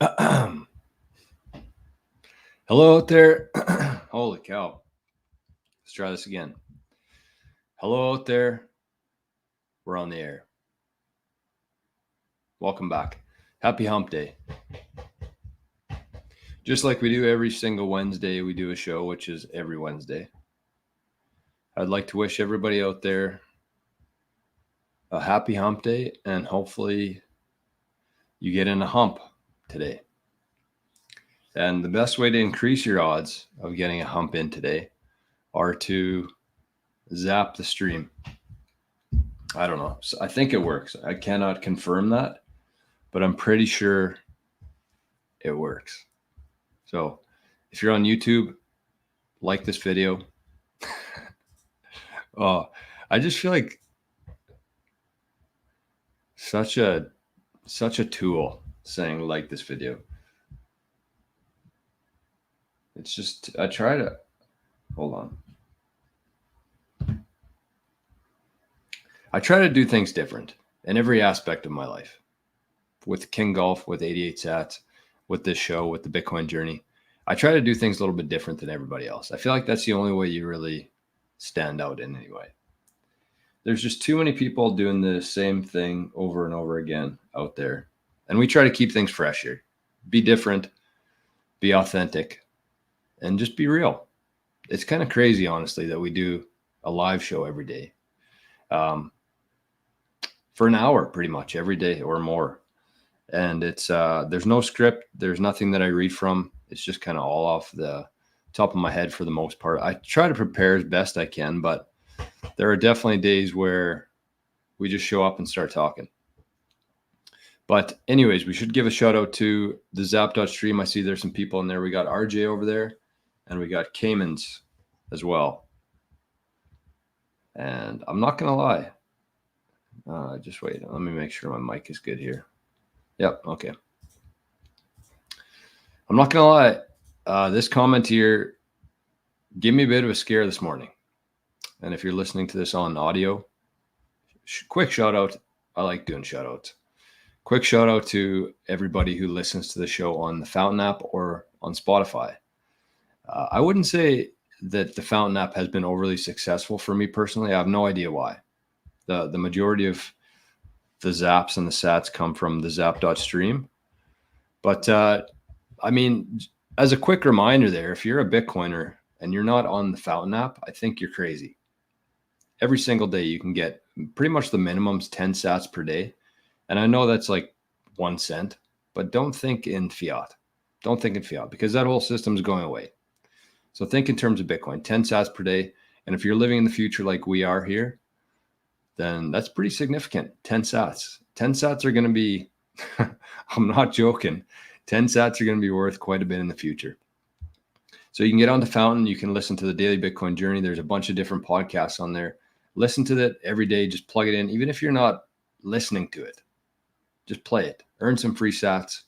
Hello out there. Holy cow. Let's try this again. Hello out there. We're on the air. Welcome back. Happy hump day. Just like we do every single Wednesday, we do a show, which is every Wednesday. I'd like to wish everybody out there a happy hump day, and hopefully you get in a hump today. And the best way to increase your odds of getting a hump in today are to zap the stream. I don't know. I think it works. I cannot confirm that, but I'm pretty sure it works. So if you're on YouTube, like this video. Oh, I just feel like such a tool saying like this video. It's just, I try to, hold on. I try to do things different in every aspect of my life. With King Golf, with 88 Sats, with this show, with the Bitcoin journey. I try to do things a little bit different than everybody else. I feel like that's the only way you really stand out in any way. There's just too many people doing the same thing over and over again out there. And we try to keep things fresh here. Be different, be authentic, and just be real. It's kind of crazy, honestly, that we do a live show every day. For an hour, pretty much every day or more. And it's there's no script. There's nothing that I read from. It's just kind of all off the top of my head for the most part. I try to prepare as best I can, but there are definitely days where we just show up and start talking. But anyways, we should give a shout out to the Zap.stream. I see there's some people in there. We got RJ over there, and we got Caymans as well. And I'm not going to lie. Just wait. Let me make sure my mic is good here. Yep. Okay. I'm not going to lie. This comment here gave me a bit of a scare this morning. And if you're listening to this on audio, quick shout out. I like doing shout outs. Quick shout out to everybody who listens to the show on the Fountain app or on Spotify. I wouldn't say that the Fountain app has been overly successful for me personally. I have no idea why. The majority of the zaps and the sats come from the Zap.stream. But I mean, as a quick reminder there, if you're a Bitcoiner and you're not on the Fountain app, I think you're crazy. Every single day you can get pretty much the minimum's 10 sats per day. And I know that's like 1 cent, but don't think in fiat. Don't think in fiat because that whole system is going away. So think in terms of Bitcoin, 10 sats per day. And if you're living in the future like we are here, then that's pretty significant. 10 sats. 10 sats are going to be, I'm not joking, 10 sats are going to be worth quite a bit in the future. So you can get onto Fountain. You can listen to the Daily Bitcoin Journey. There's a bunch of different podcasts on there. Listen to that every day. Just plug it in. Even if you're not listening to it, just play it. Earn some free sats.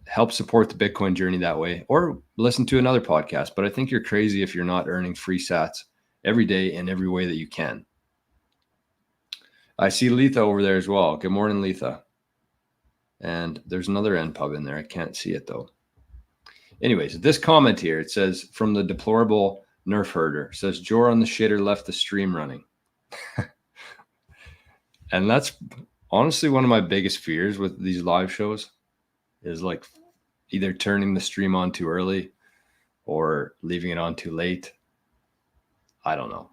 Help support the Bitcoin journey that way. Or listen to another podcast. But I think you're crazy if you're not earning free sats every day in every way that you can. I see Letha over there as well. Good morning, Letha. And there's another NPub in there. I can't see it, though. Anyways, this comment here, it says, from the deplorable nerf herder, says, Jor on the shitter left the stream running. And that's honestly one of my biggest fears with these live shows is like either turning the stream on too early or leaving it on too late. I don't know.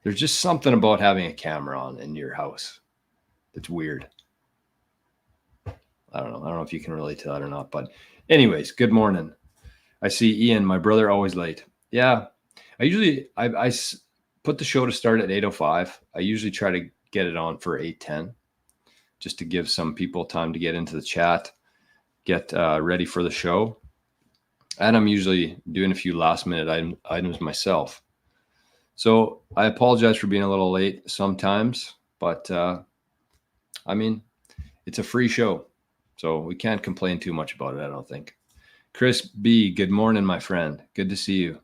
There's just something about having a camera on in your house that's weird. I don't know if you can relate to that or not, but anyways, good morning. I see Ian, my brother, always late. Yeah, I put the show to start at 8:05. I usually try to get it on for 8:10, just to give some people time to get into the chat, get ready for the show. And I'm usually doing a few last minute items myself. So I apologize for being a little late sometimes, but I mean, it's a free show, so we can't complain too much about it, I don't think. Chris B, good morning, my friend. Good to see you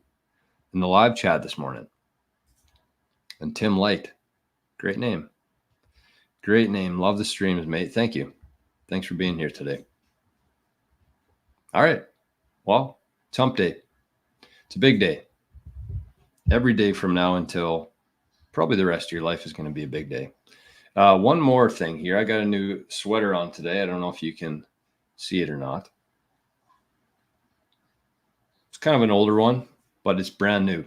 in the live chat this morning. And Tim Light, great name. Great name. Love the streams, mate. Thank you. Thanks for being here today. All right. Well, it's hump day. It's a big day. Every day from now until probably the rest of your life is going to be a big day. One more thing here. I got a new sweater on today. I don't know if you can see it or not. It's kind of an older one, but it's brand new.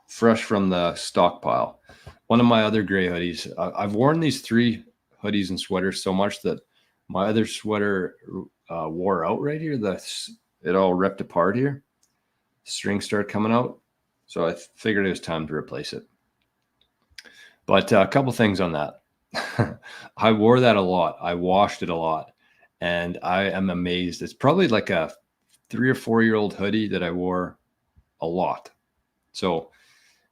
Fresh from the stockpile. One of my other gray hoodies. I've worn these 3 hoodies and sweaters so much that my other sweater wore out right here. It all ripped apart here. Strings started coming out. So I figured it was time to replace it. But a couple things on that. I wore that a lot. I washed it a lot. And I am amazed. It's probably like a 3 or 4 year old hoodie that I wore a lot. So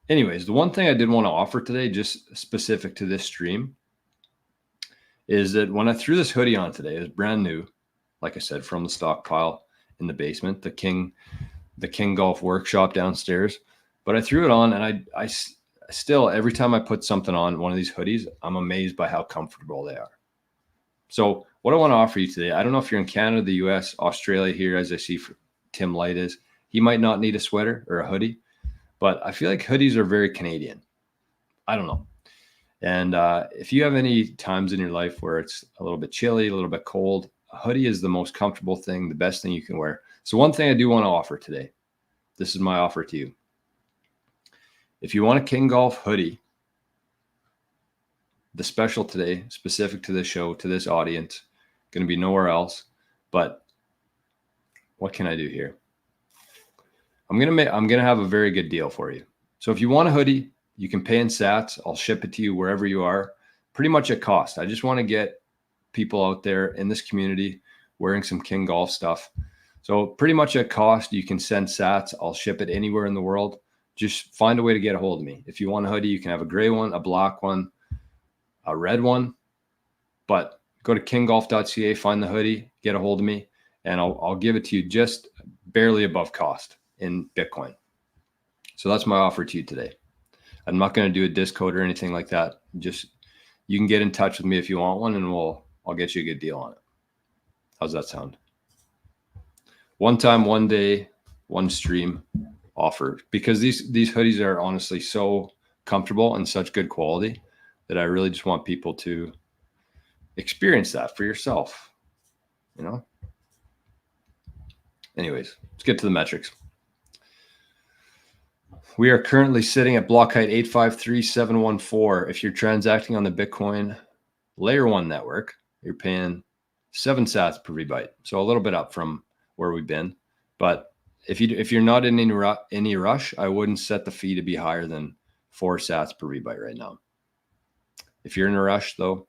anyways, the one thing I did want to offer today, just specific to this stream, is that when I threw this hoodie on today, it was brand new, like I said, from the stockpile in the basement, the King Golf workshop downstairs. But I threw it on, and I still, every time I put something on one of these hoodies, I'm amazed by how comfortable they are. So what I want to offer you today, I don't know if you're in Canada, the US, Australia here, as I see Tim Light is, he might not need a sweater or a hoodie, but I feel like hoodies are very Canadian. I don't know. And if you have any times in your life where it's a little bit chilly, a little bit cold, a hoodie is the most comfortable thing, the best thing you can wear. So one thing I do want to offer today, this is my offer to you. If you want a King Golf hoodie, the special today, specific to this show, to this audience, going to be nowhere else. But what can I do here? I'm gonna have a very good deal for you. So if you want a hoodie, you can pay in sats. I'll ship it to you wherever you are, pretty much at cost. I just want to get people out there in this community wearing some King Golf stuff. So pretty much at cost, you can send sats. I'll ship it anywhere in the world. Just find a way to get a hold of me. If you want a hoodie, you can have a gray one, a black one, a red one. But go to kinggolf.ca, find the hoodie, get a hold of me, and I'll give it to you just barely above cost in Bitcoin. So that's my offer to you today. I'm not going to do a discount or anything like that. Just you can get in touch with me if you want one, and I'll get you a good deal on it. How's that sound? One time, one day, one stream offer, because these hoodies are honestly so comfortable and such good quality that I really just want people to experience that for yourself, you know? Anyways, let's get to the metrics. We are currently sitting at block height 853,714. If you're transacting on the Bitcoin layer 1 network, you're paying 7 sats per VByte. So a little bit up from where we've been. But if you're not in any rush, I wouldn't set the fee to be higher than 4 sats per VByte right now. If you're in a rush, though,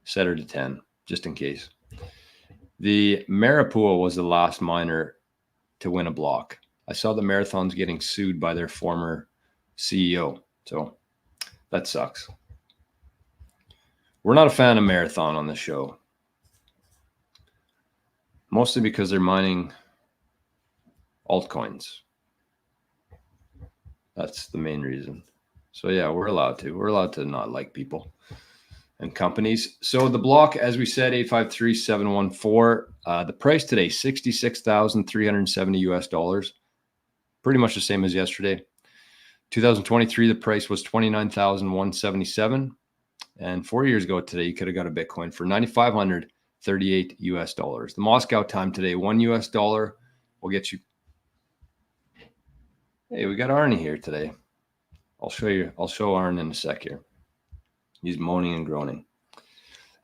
set her to 10, just in case. The Maripua was the last miner to win a block. I saw the Marathon's getting sued by their former CEO, so that sucks. We're not a fan of Marathon on this show, mostly because they're mining altcoins. That's the main reason. So yeah, we're allowed to not like people and companies. So the block, as we said, 853,714. The price today, $66,370 US. Pretty much the same as yesterday. 2023, the price was 29,177. And 4 years ago today, you could have got a Bitcoin for 9,538 US dollars. The Moscow time today, $1 US will get you. Hey, we got Arnie here today. I'll show Arn in a sec here. He's moaning and groaning.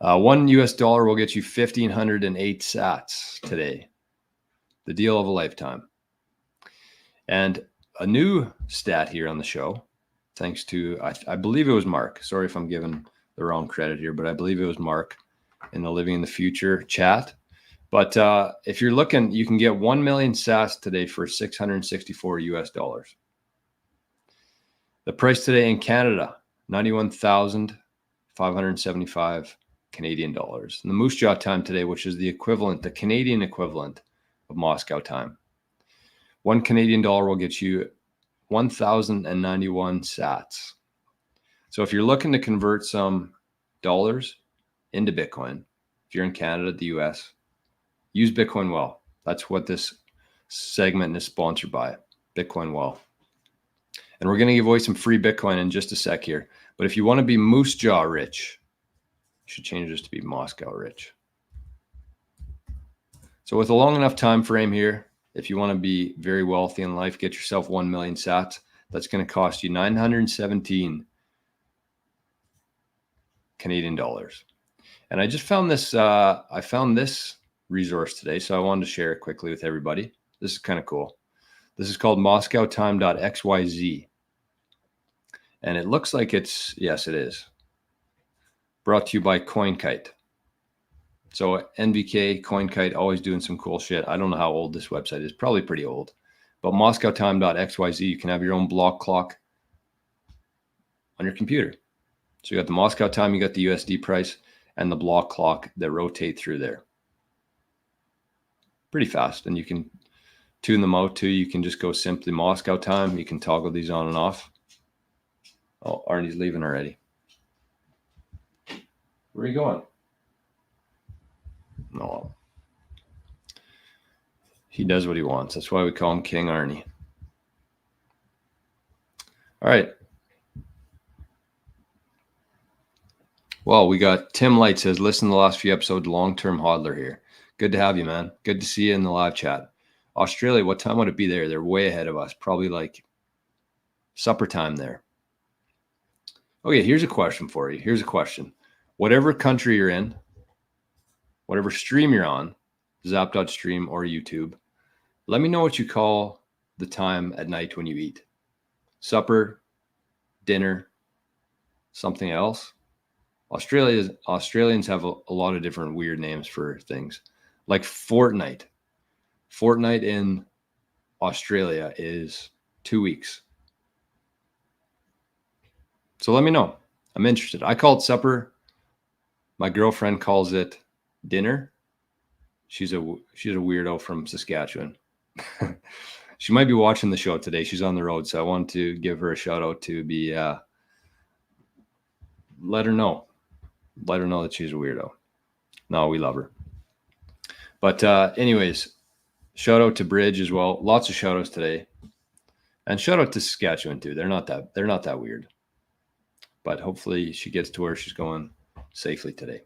$1 US will get you 1,508 sats today. The deal of a lifetime. And a new stat here on the show, thanks to, I believe it was Mark. Sorry if I'm giving the wrong credit here, but I believe it was Mark in the Living in the Future chat. But if you're looking, you can get 1 million sats today for 664 US dollars. The price today in Canada, 91,575 Canadian dollars. And the Moose Jaw time today, which is the equivalent, the Canadian equivalent of Moscow time. $1 Canadian will get you 1,091 sats. So if you're looking to convert some dollars into Bitcoin, if you're in Canada, the US, use Bitcoin well. That's what this segment is sponsored by, Bitcoin well. And we're going to give away some free Bitcoin in just a sec here. But if you want to be Moose Jaw rich, you should change this to be Moscow rich. So with a long enough time frame here, if you want to be very wealthy in life, get yourself 1 million sats. That's going to cost you 917 Canadian dollars. And I just found this, I found this resource today, so I wanted to share it quickly with everybody. This is kind of cool. This is called moscowtime.xyz. And it looks like it's, yes, it is. Brought to you by CoinKite. So NVK, CoinKite, always doing some cool shit. I don't know how old this website is. Probably pretty old. But moscowtime.xyz, you can have your own block clock on your computer. So you got the Moscow time, you got the USD price, and the block clock that rotate through there. Pretty fast. And you can tune them out too. You can just go simply Moscow time. You can toggle these on and off. Oh, Arnie's leaving already. Where are you going? No. He does what he wants. That's why we call him King Arnie. All right. Well, we got Tim Light says, listen to the last few episodes, long-term hodler here. Good to have you, man. Good to see you in the live chat. Australia, what time would it be there? They're way ahead of us. Probably like supper time there. Okay, here's a question for you. Here's a question. Whatever country you're in, whatever stream you're on, Zap.stream or YouTube, let me know what you call the time at night when you eat. Supper, dinner, something else. Australians have a lot of different weird names for things, like fortnight. Fortnight in Australia is 2 weeks. So let me know. I'm interested. I call it supper. My girlfriend calls it dinner. She's a weirdo from Saskatchewan. She might be watching the show today. She's on the road, so I want to give her a shout out to be let her know. Let her know that she's a weirdo. No, we love her. But anyways, shout out to Bridge as well. Lots of shout outs today. And shout out to Saskatchewan too. They're not that weird. But hopefully she gets to where she's going safely today.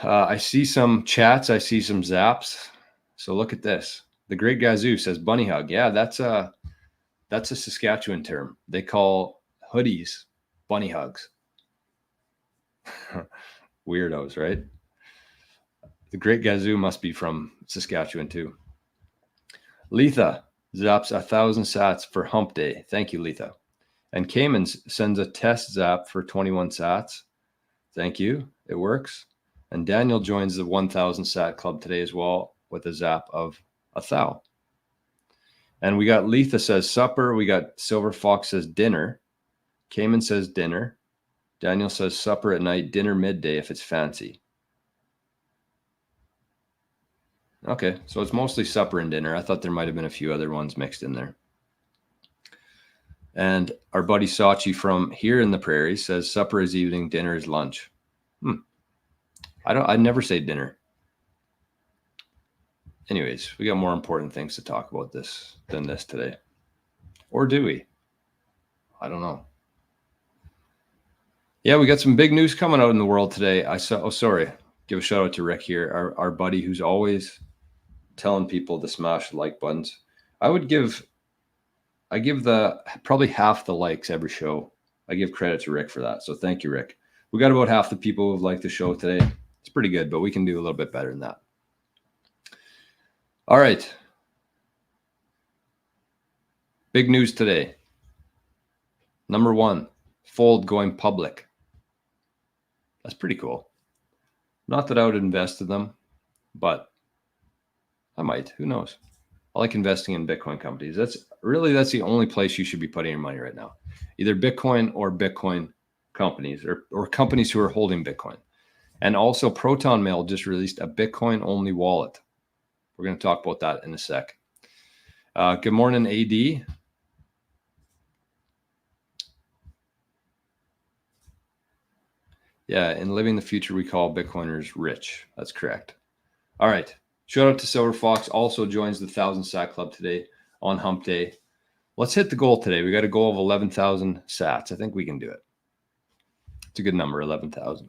I see some chats. I see some zaps. So look at this. The Great Gazoo says bunny hug. Yeah, that's a Saskatchewan term. They call hoodies bunny hugs. Weirdos, right? The Great Gazoo must be from Saskatchewan too. Letha zaps 1,000 sats for hump day. Thank you, Letha. And Cayman sends a test zap for 21 sats. Thank you. It works. And Daniel joins the 1,000 sat club today as well with a zap of 1,000. And we got Letha says supper. We got Silver Fox says dinner. Cayman says dinner. Daniel says supper at night, dinner midday if it's fancy. Okay, so it's mostly supper and dinner. I thought there might have been a few other ones mixed in there. And our buddy Sachi from here in the prairie says supper is evening, dinner is lunch. I'd never say dinner. Anyways, we got more important things to talk about than this today. Or do we? I don't know. Yeah, we got some big news coming out in the world today. Give a shout out to Rick here, our buddy who's always telling people to smash the like buttons. I give probably half the likes every show. I give credit to Rick for that. So thank you, Rick. We got about half the people who've liked the show today. It's pretty good, but we can do a little bit better than that. All right. Big news today. Number 1, Fold going public. That's pretty cool. Not that I would invest in them, but I might. Who knows? I like investing in Bitcoin companies. That's the only place you should be putting your money right now. Either Bitcoin or Bitcoin companies or companies who are holding Bitcoin. And also Proton Mail just released a Bitcoin only wallet. We're going to talk about that in a sec. Good morning, AD. Yeah, in living the future, we call Bitcoiners rich. That's correct. All right. Shout out to Silver Fox. Also joins the 1,000 Sat Club today on Hump Day. Let's hit the goal today. We got a goal of 11,000 sats. I think we can do it. It's a good number, 11,000.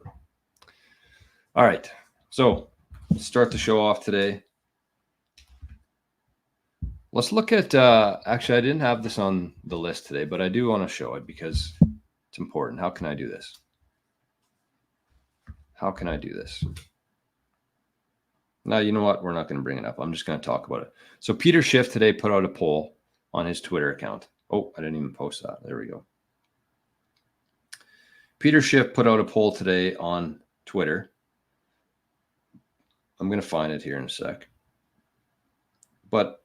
All right. So let's start the show off today. Let's look at, actually, I didn't have this on the list today, but I do want to show it because it's important. How can I do this? How can I do this? Now, you know what? We're not going to bring it up. I'm just going to talk about it. So Peter Schiff today put out a poll on his Twitter account. Oh, I didn't even post that. There we go. Peter Schiff put out a poll today on Twitter. I'm going to find it here in a sec. But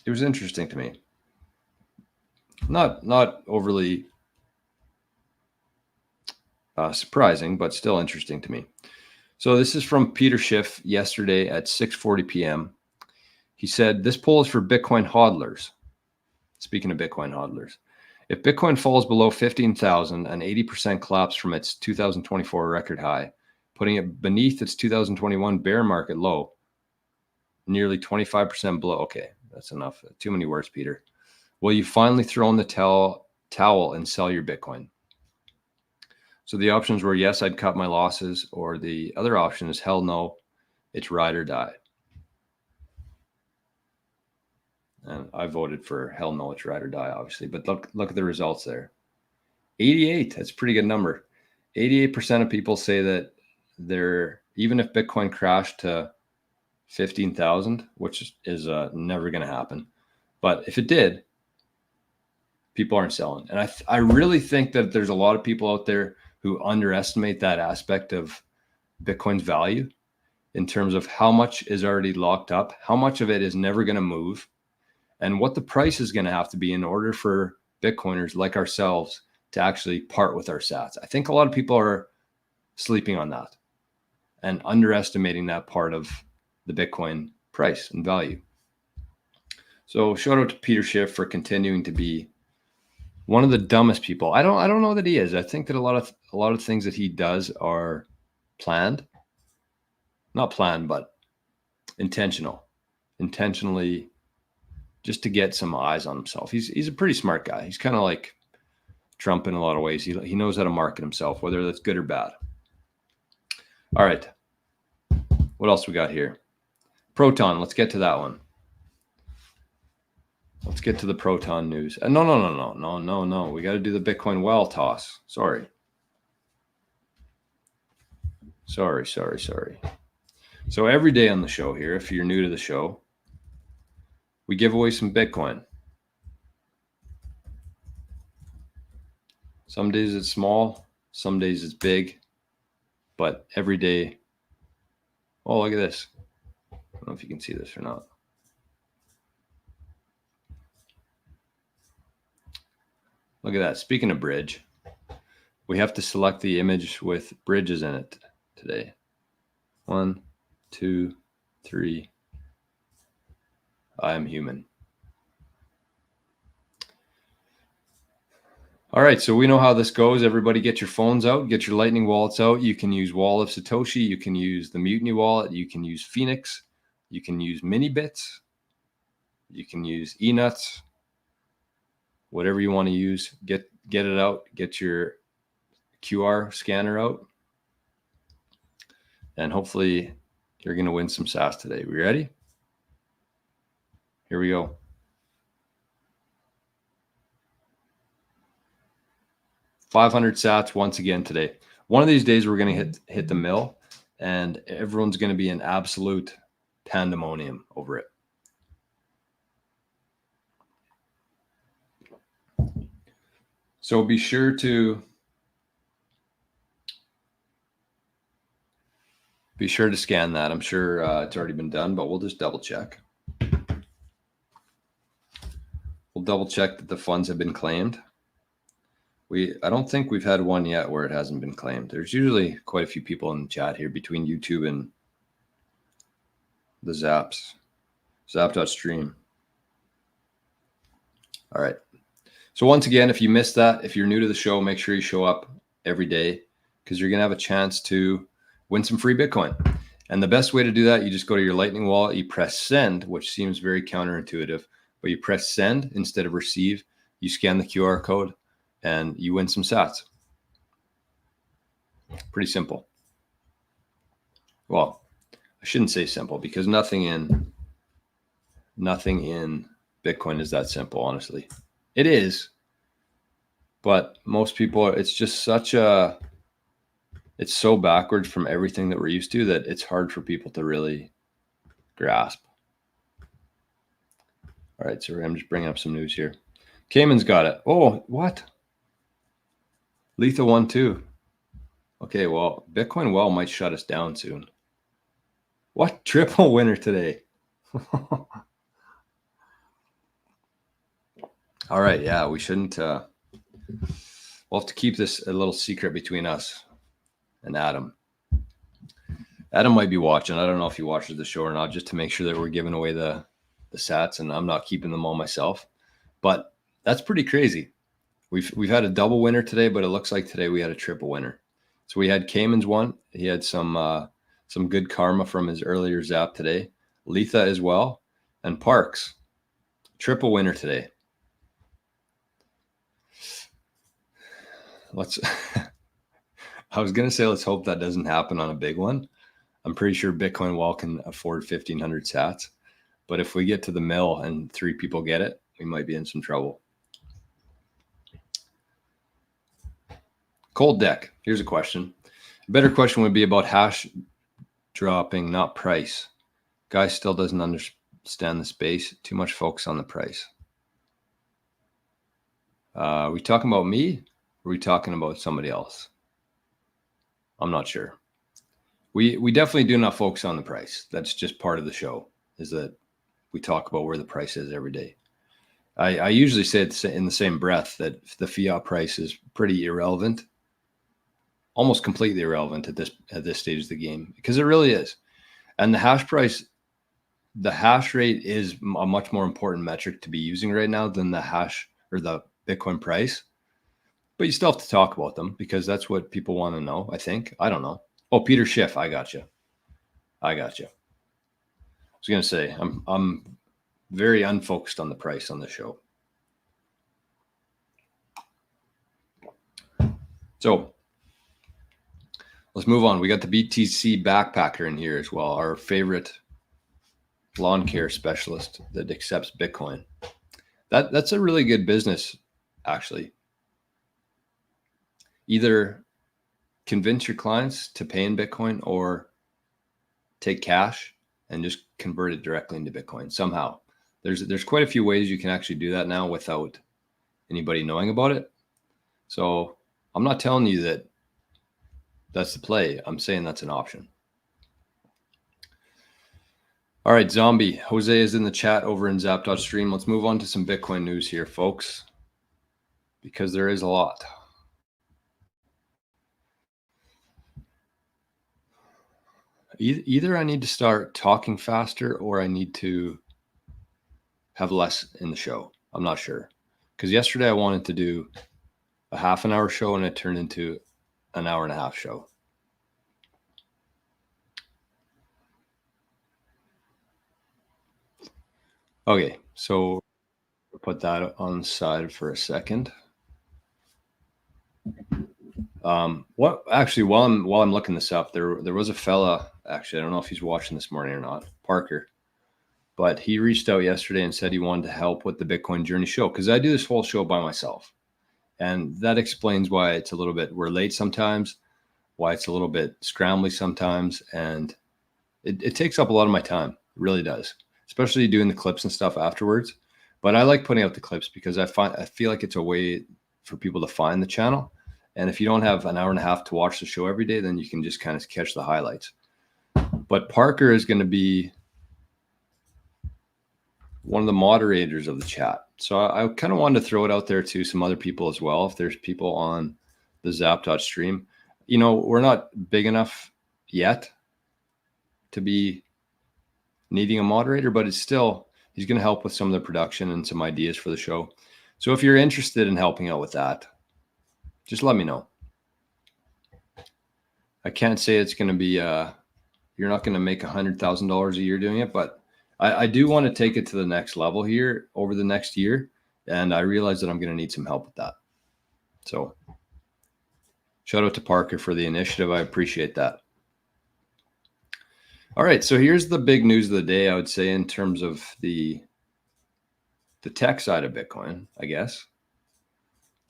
it was interesting to me. Not overly surprising, but still interesting to me. So this is from Peter Schiff yesterday at 6:40 p.m. He said, this poll is for Bitcoin hodlers. Speaking of Bitcoin hodlers, if Bitcoin falls below 15,000, an 80% collapse from its 2024 record high, putting it beneath its 2021 bear market low, nearly 25% below. Okay, that's enough. Too many words, Peter. Will you finally throw in the towel and sell your Bitcoin? So the options were, yes, I'd cut my losses, or the other option is, hell no, it's ride or die. And I voted for hell no, it's ride or die, obviously. But look at the results there. 88, that's a pretty good number. 88% of people say that even if Bitcoin crashed to 15,000, which is never going to happen. But if it did, people aren't selling. And I really think that there's a lot of people out there who underestimate that aspect of Bitcoin's value in terms of how much is already locked up, how much of it is never going to move, and what the price is going to have to be in order for Bitcoiners like ourselves to actually part with our sats. I think a lot of people are sleeping on that and underestimating that part of the Bitcoin price and value. So shout out to Peter Schiff for continuing to be one of the dumbest people. I don't know that he is. I think that a lot of things that he does are planned. Not planned, but intentionally just to get some eyes on himself. He's a pretty smart guy. He's kind of like Trump in a lot of ways. He knows how to market himself, whether that's good or bad. All right. What else we got here? Proton. Let's get to that one. Let's get to the Proton news. No. We got to do the Bitcoin well toss. Sorry. So every day on the show here, if you're new to the show, we give away some Bitcoin. Some days it's small, some days it's big, but every day. Oh, look at this. I don't know if you can see this or not. Look at that. Speaking of bridge, we have to select the image with bridges in it today. 1, 2, 3. I am human. All right, so we know how this goes. Everybody get your phones out, get your Lightning wallets out. You can use Wall of Satoshi. You can use the Mutiny wallet. You can use Phoenix. You can use Minibits. You can use eNuts. Whatever you want to use, get it out. Get your QR scanner out. And hopefully you're going to win some sats today. We ready? Here we go. $500 sats once again today. One of these days we're going to hit the mill, and everyone's going to be in absolute pandemonium over it. So be sure to scan that. I'm sure it's already been done, but we'll just double check. We'll double check that the funds have been claimed. I don't think we've had one yet where it hasn't been claimed. There's usually quite a few people in the chat here between YouTube and the Zap.stream. All right. So once again, if you missed that, if you're new to the show, make sure you show up every day, because you're going to have a chance to win some free Bitcoin. And the best way to do that, you just go to your Lightning wallet, you press send, which seems very counterintuitive, but you press send instead of receive. You scan the QR code and you win some sats. Pretty simple. Well, I shouldn't say simple, because nothing in Bitcoin is that simple, honestly. It is, but most people, it's just it's so backwards from everything that we're used to that it's hard for people to really grasp. All right, so I'm just bringing up some news here. Cayman's got it. Oh, what? Letha won too. Okay, well, Bitcoin Well might shut us down soon. What? Triple winner today. All right, yeah, we shouldn't. We'll have to keep this a little secret between us and Adam. Adam might be watching. I don't know if he watches the show or not, just to make sure that we're giving away the sats and I'm not keeping them all myself. But that's pretty crazy. We've had a double winner today, but it looks like today we had a triple winner. So we had Cayman's one. He had some good karma from his earlier zap today. Letha as well, and Parks, triple winner today. I was going to say, let's hope that doesn't happen on a big one. I'm pretty sure Bitcoin Wall can afford 1,500 sats. But if we get to the mill and 3 people get it, we might be in some trouble. Cold Deck, here's a question. A better question would be about hash dropping, not price. Guy still doesn't understand the space. Too much focus on the price. Are we talking about me? Or are we talking about somebody else? I'm not sure. We definitely do not focus on the price. That's just part of the show, is that we talk about where the price is every day. I usually say it in the same breath that the fiat price is pretty irrelevant, almost completely irrelevant at this stage of the game, because it really is. And the hash price, the hash rate is a much more important metric to be using right now than the hash or the Bitcoin price. But you still have to talk about them because that's what people want to know, I think. I don't know. Oh, Peter Schiff, I got you. I was going to say, I'm very unfocused on the price on the show. So let's move on. We got the BTC backpacker in here as well, our favorite lawn care specialist that accepts Bitcoin. That's a really good business, actually. Either convince your clients to pay in Bitcoin or take cash and just convert it directly into Bitcoin somehow. There's quite a few ways you can actually do that now without anybody knowing about it. So I'm not telling you that that's the play. I'm saying that's an option. All right, Zombie. Jose is in the chat over in Zap.stream. Let's move on to some Bitcoin news here, folks, because there is a lot. Either I need to start talking faster or I need to have less in the show. I'm not sure. Because yesterday I wanted to do a half an hour show and it turned into an hour and a half show. Okay, so we'll put that on the side for a second. What actually, while I'm looking this up, there was a fella, actually, I don't know if he's watching this morning or not, Parker, but he reached out yesterday and said he wanted to help with the Bitcoin Journey show, because I do this whole show by myself. And that explains why it's a little bit, we're late sometimes, why it's a little bit scrambly sometimes. And it takes up a lot of my time. It really does, especially doing the clips and stuff afterwards. But I like putting out the clips because I feel like it's a way for people to find the channel. And if you don't have an hour and a half to watch the show every day, then you can just kind of catch the highlights. But Parker is going to be one of the moderators of the chat. So I kind of wanted to throw it out there to some other people as well. If there's people on the Zap.stream, you know, we're not big enough yet to be needing a moderator, but it's still, he's going to help with some of the production and some ideas for the show. So if you're interested in helping out with that, just let me know. I can't say it's going to be, you're not going to make $100,000 a year doing it, but I do want to take it to the next level here over the next year. And I realize that I'm going to need some help with that. So shout out to Parker for the initiative. I appreciate that. All right. So here's the big news of the day, I would say, in terms of the tech side of Bitcoin, I guess.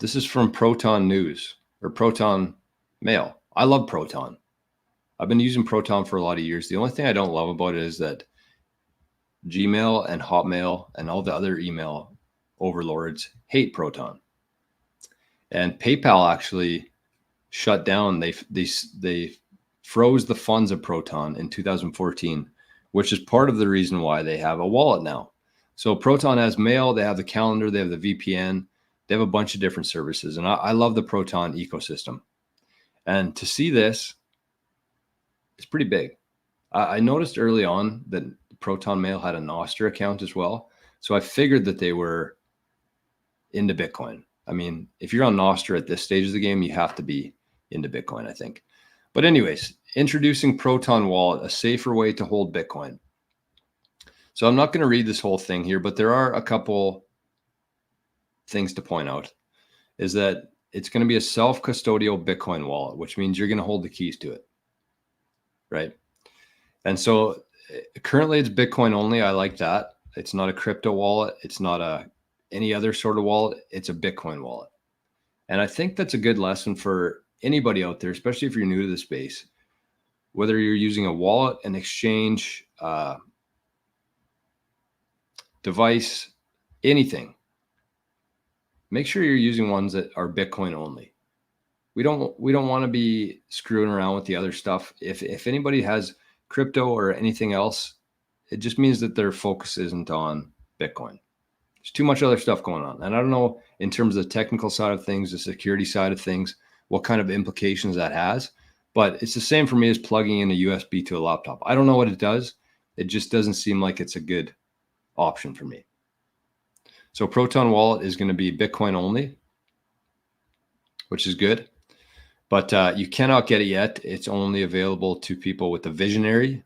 This is from Proton News or Proton Mail. I love Proton. I've been using Proton for a lot of years. The only thing I don't love about it is that Gmail and Hotmail and all the other email overlords hate Proton. And PayPal actually shut down. They froze the funds of Proton in 2014, which is part of the reason why they have a wallet now. So Proton has mail, they have the calendar, they have the VPN, they have a bunch of different services. And I love the Proton ecosystem. And to see this, it's pretty big. I noticed early on that Proton Mail had a NOSTR account as well. So I figured that they were into Bitcoin. I mean, if you're on NOSTR at this stage of the game, you have to be into Bitcoin, I think. But anyways, introducing Proton Wallet, a safer way to hold Bitcoin. So I'm not going to read this whole thing here, but there are a couple things to point out. Is that it's going to be a self-custodial Bitcoin wallet, which means you're going to hold the keys to it, right? And so currently it's Bitcoin only. I like that. It's not a crypto wallet. It's not any other sort of wallet. It's a Bitcoin wallet. And I think that's a good lesson for anybody out there, especially if you're new to the space, whether you're using a wallet, an exchange, device, anything. Make sure you're using ones that are Bitcoin only. We don't want to be screwing around with the other stuff. If anybody has crypto or anything else, it just means that their focus isn't on Bitcoin. There's too much other stuff going on. And I don't know, in terms of the technical side of things, the security side of things, what kind of implications that has. But it's the same for me as plugging in a USB to a laptop. I don't know what it does. It just doesn't seem like it's a good option for me. So Proton Wallet is going to be Bitcoin only, which is good. But you cannot get it yet. It's only available to people with a visionary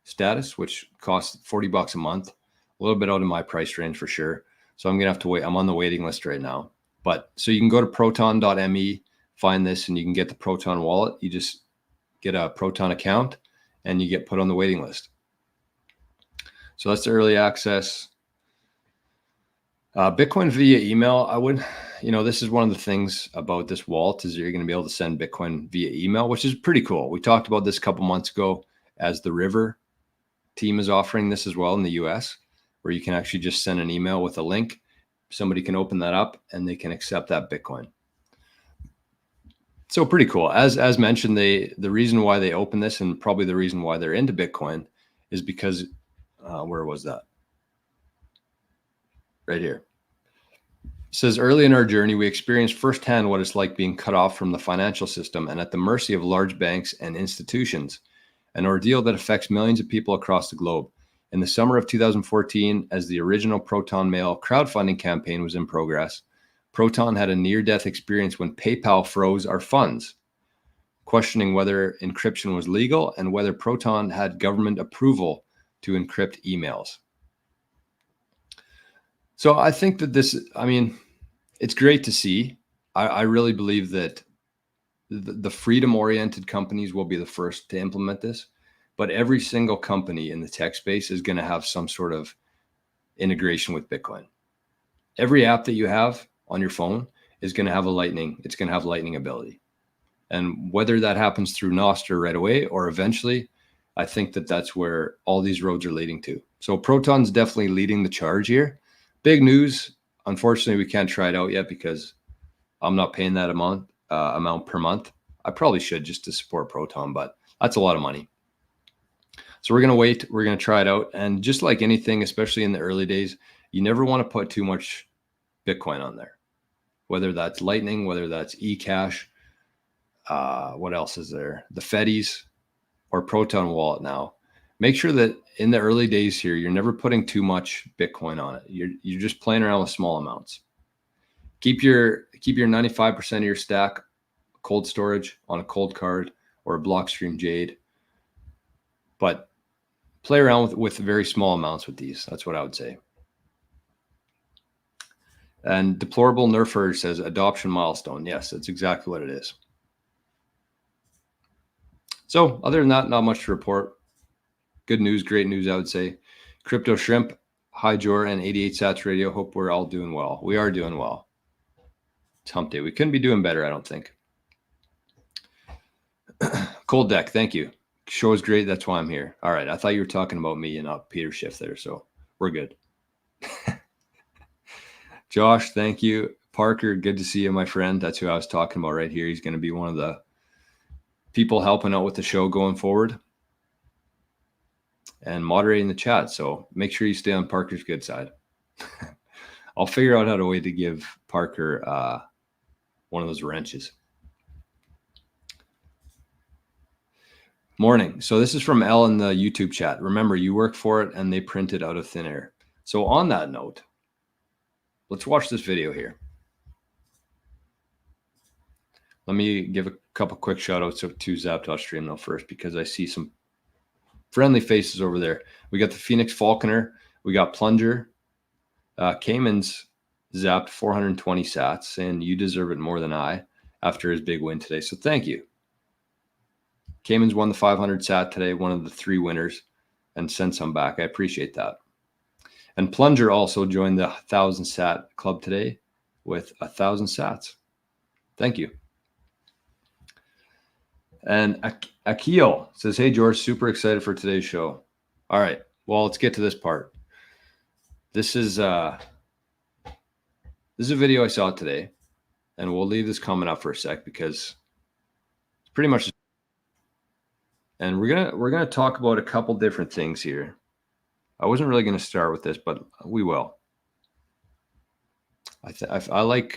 status, which costs $40 a month. A little bit out of my price range for sure. So I'm going to have to wait. I'm on the waiting list right now. But so you can go to proton.me, find this, and you can get the Proton Wallet. You just get a Proton account and you get put on the waiting list. So that's the early access. Bitcoin via email. This is one of the things about this wallet is you're going to be able to send Bitcoin via email, which is pretty cool. We talked about this a couple months ago as the River team is offering this as well in the US, where you can actually just send an email with a link. Somebody can open that up and they can accept that Bitcoin. So pretty cool. As mentioned, the reason why they open this and probably the reason why they're into Bitcoin is because, where was that? Right here. It says, early in our journey, we experienced firsthand what it's like being cut off from the financial system and at the mercy of large banks and institutions, an ordeal that affects millions of people across the globe. In the summer of 2014, as the original Proton Mail crowdfunding campaign was in progress, Proton had a near-death experience when PayPal froze our funds, questioning whether encryption was legal and whether Proton had government approval to encrypt emails. So I think that it's great to see. I really believe that the freedom-oriented companies will be the first to implement this, but every single company in the tech space is going to have some sort of integration with Bitcoin. Every app that you have on your phone is going to have it's going to have Lightning ability. And whether that happens through NOSTR right away or eventually, I think that that's where all these roads are leading to. So Proton's definitely leading the charge here. Big news. Unfortunately, we can't try it out yet because I'm not paying that amount per month. I probably should just to support Proton, but that's a lot of money. So we're going to wait. We're going to try it out. And just like anything, especially in the early days, you never want to put too much Bitcoin on there, whether that's Lightning, whether that's eCash. What else is there? The Feddies or Proton Wallet now. Make sure that in the early days here, you're never putting too much Bitcoin on it. You're just playing around with small amounts. Keep your 95% of your stack cold storage on a cold card or a Blockstream Jade. But play around with very small amounts with these. That's what I would say. And Deplorable Nerfer says adoption milestone. Yes, that's exactly what it is. So other than that, not much to report. Good news, great news, I would say. Crypto Shrimp, Hi Jor, and 88 Sats Radio. Hope we're all doing well. We are doing well. It's hump day. We couldn't be doing better, I don't think. Cold Deck, thank you. Show is great. That's why I'm here. All right. I thought you were talking about me and not Peter Schiff there. So we're good. Josh, thank you. Parker, good to see you, my friend. That's who I was talking about right here. He's going to be one of the people helping out with the show going forward and moderating the chat. So make sure you stay on Parker's good side. I'll figure out how to way to give Parker one of those wrenches. Morning. So this is from Elle in the YouTube chat. Remember, you work for it and they print it out of thin air. So on that note, let's watch this video here. Let me give a couple quick shout outs to Zap.stream though first, because I see some friendly faces over there. We got the Phoenix Falconer. We got Plunger. Cayman's zapped 420 sats, saying you deserve it more than I after his big win today. So thank you. Cayman's won the 500 sat today, one of the 3 winners, and sent some back. I appreciate that. And Plunger also joined the 1,000 sat club today with 1,000 sats. Thank you. And Akio says, hey, George, super excited for today's show. All right. Well, let's get to this part. This is a video I saw today, and we'll leave this comment up for a sec because it's pretty much. And we're gonna talk about a couple different things here. I wasn't really gonna start with this, but we will. I like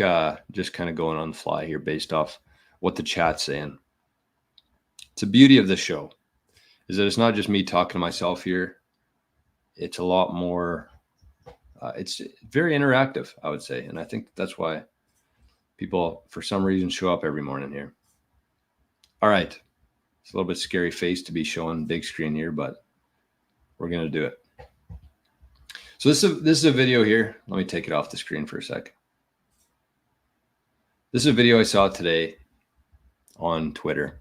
just kind of going on the fly here based off what the chat's saying. It's the beauty of this show is that it's not just me talking to myself here. It's a lot more. It's very interactive, I would say, and I think that's why people, for some reason, show up every morning here. All right. It's a little bit scary face to be showing big screen here, but we're going to do it. So this is a video here. Let me take it off the screen for a sec. This is a video I saw today on Twitter.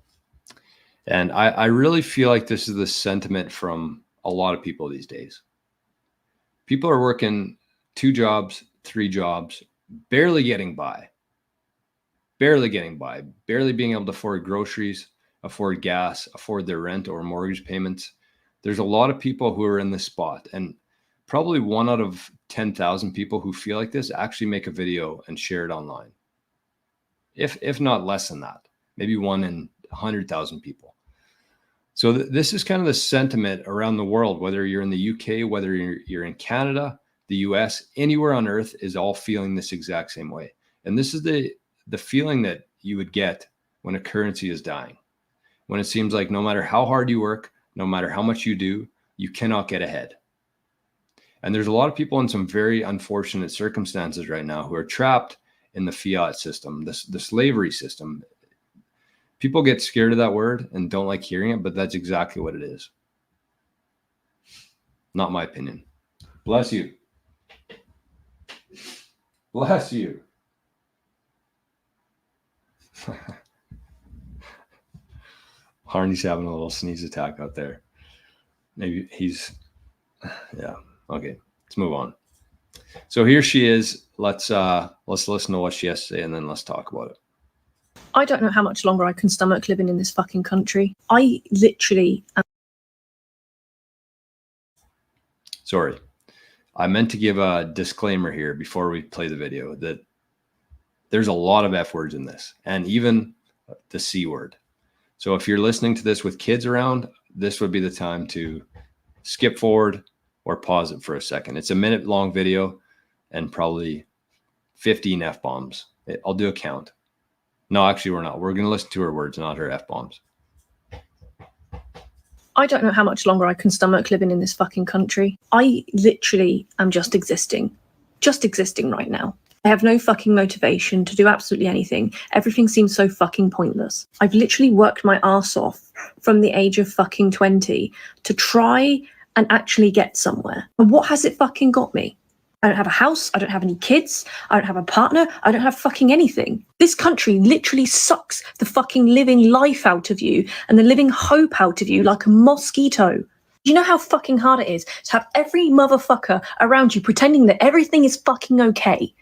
And I really feel like this is the sentiment from a lot of people these days. People are working 2 jobs, 3 jobs, barely getting by, barely being able to afford groceries, afford gas, afford their rent or mortgage payments. There's a lot of people who are in this spot, and probably 1 out of 10,000 people who feel like this actually make a video and share it online. If not less than that, maybe 1 in 100,000 people. So this is kind of the sentiment around the world, whether you're in the UK, whether you're in Canada, the US, anywhere on earth is all feeling this exact same way. And this is the feeling that you would get when a currency is dying. When it seems like no matter how hard you work, no matter how much you do, you cannot get ahead. And there's a lot of people in some very unfortunate circumstances right now who are trapped in the fiat system, the slavery system. People get scared of that word and don't like hearing it, but that's exactly what it is. Not my opinion. Bless you. Bless you. Harney's having a little sneeze attack out there. Maybe he's, yeah. Okay, let's move on. So here she is. Let's listen to what she has to say, and then let's talk about it. I don't know how much longer I can stomach living in this fucking country. I literally am. Sorry. I meant to give a disclaimer here before we play the video that there's a lot of F words in this, and even the C word. So if you're listening to this with kids around, this would be the time to skip forward or pause it for a second. It's a minute-long video and probably 15 F-bombs. I'll do a count. No, actually, we're not. We're going to listen to her words, not her F-bombs. I don't know how much longer I can stomach living in this fucking country. I literally am just existing right now. I have no fucking motivation to do absolutely anything. Everything seems so fucking pointless. I've literally worked my ass off from the age of fucking 20 to try and actually get somewhere. And what has it fucking got me? I don't have a house. I don't have any kids. I don't have a partner. I don't have fucking anything. This country literally sucks the fucking living life out of you and the living hope out of you like a mosquito. You know how fucking hard it is to have every motherfucker around you pretending that everything is fucking okay.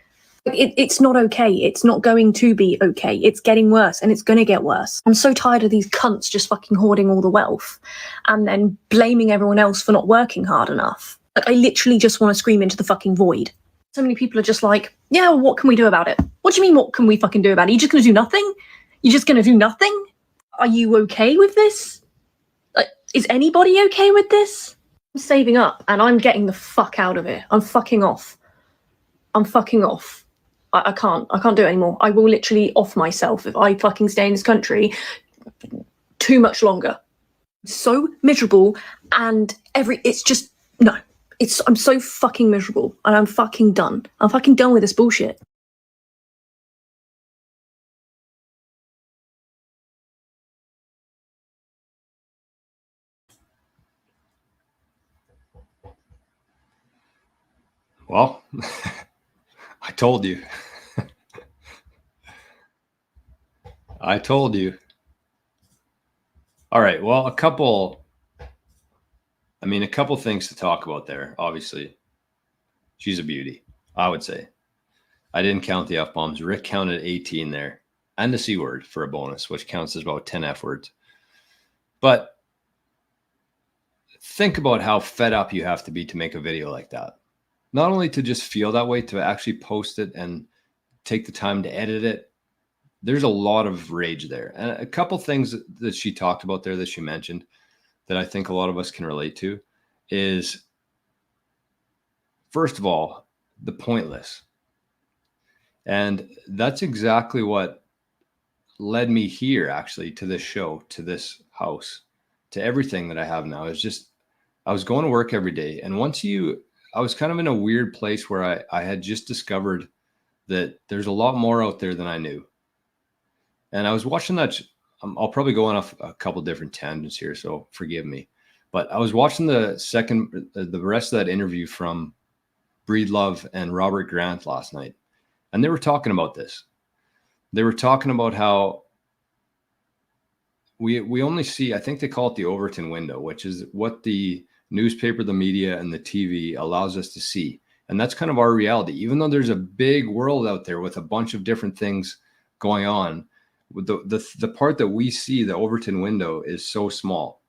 It's not okay. It's not going to be okay. It's getting worse and it's going to get worse. I'm so tired of these cunts just fucking hoarding all the wealth and then blaming everyone else for not working hard enough. Like, I literally just want to scream into the fucking void. So many people are just like, yeah, well, what can we do about it? What do you mean, what can we fucking do about it? Are you just going to do nothing? You're just going to do nothing? Are you okay with this? Like, is anybody okay with this? I'm saving up and I'm getting the fuck out of it. I'm fucking off. I'm fucking off. I can't do it anymore. I will literally off myself if I fucking stay in this country too much longer. So miserable and it's just, no. I'm so fucking miserable and I'm fucking done. I'm fucking done with this bullshit. Well, I told you. I told you. All right. Well, a couple things to talk about there. Obviously, she's a beauty, I would say. I didn't count the F-bombs. Rick counted 18 there and the C word for a bonus, which counts as about 10 F words. But think about how fed up you have to be to make a video like that. Not only to just feel that way, to actually post it and take the time to edit it. There's a lot of rage there. And a couple things that she talked about there that she mentioned that I think a lot of us can relate to is, first of all, the pointless. And that's exactly what led me here, actually, to this show, to this house, to everything that I have now. It's just, I was going to work every day. And I was kind of in a weird place where I had just discovered that there's a lot more out there than I knew. And I was watching that. I'll probably go on off a couple different tangents here, so forgive me. But I was watching the rest of that interview from Breedlove and Robert Grant last night. And they were talking about this. They were talking about how we only see, I think they call it the Overton window, which is what the newspaper, the media, and the TV allows us to see. And that's kind of our reality. Even though there's a big world out there with a bunch of different things going on, the part that we see, the Overton window, is so small.